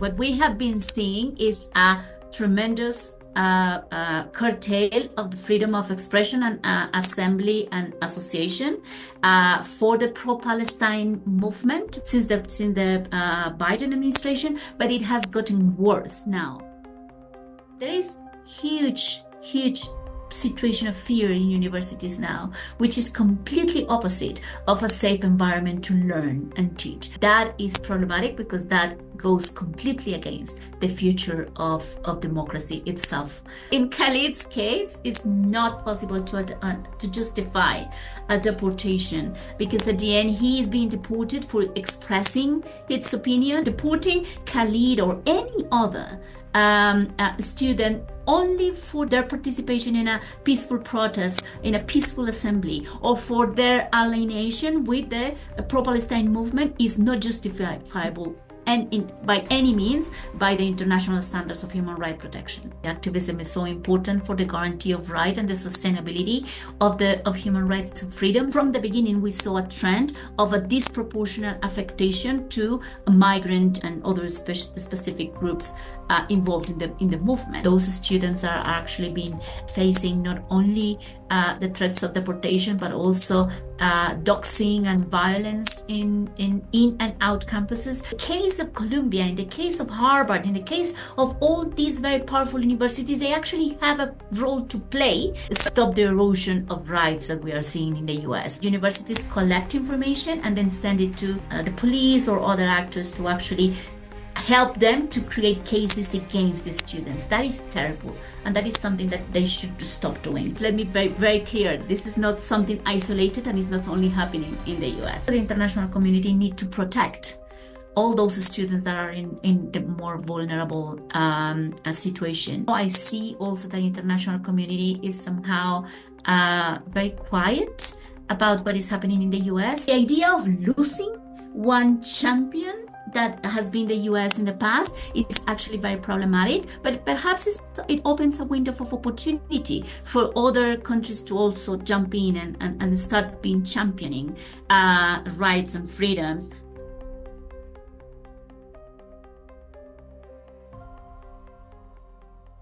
What we have been seeing is a tremendous curtail of the freedom of expression and assembly and association for the pro-Palestine movement since the Biden administration, but it has gotten worse now. There is huge situation of fear in universities now, which is completely opposite of a safe environment to learn and teach. That is problematic because that goes completely against the future of democracy itself. In Khalid's case, it's not possible to justify a deportation because at the end he is being deported for expressing his opinion. Deporting Khalid or any other student only for their participation in a peaceful protest, in a peaceful assembly, or for their alienation with the pro-Palestine movement is not justifiable and by any means by the international standards of human rights protection. Activism is so important for the guarantee of right and the sustainability of human rights and freedom. From the beginning, we saw a trend of a disproportionate affectation to migrant and other specific groups involved in the movement. Those students are actually being facing not only the threats of deportation, but also doxing and violence in and out campuses. In the case of Columbia, in the case of Harvard, in the case of all these very powerful universities, they actually have a role to play to stop the erosion of rights that we are seeing in the US. Universities collect information and then send it to the police or other actors to actually help them to create cases against the students. That is terrible, and that is something that they should stop doing. Let me be very clear, this is not something isolated and it's not only happening in the US. The international community need to protect all those students that are in the more vulnerable situation. I see also the international community is somehow very quiet about what is happening in the US. The idea of losing one champion that has been the US in the past is actually very problematic, but perhaps it opens a window of opportunity for other countries to also jump in and start being championing rights and freedoms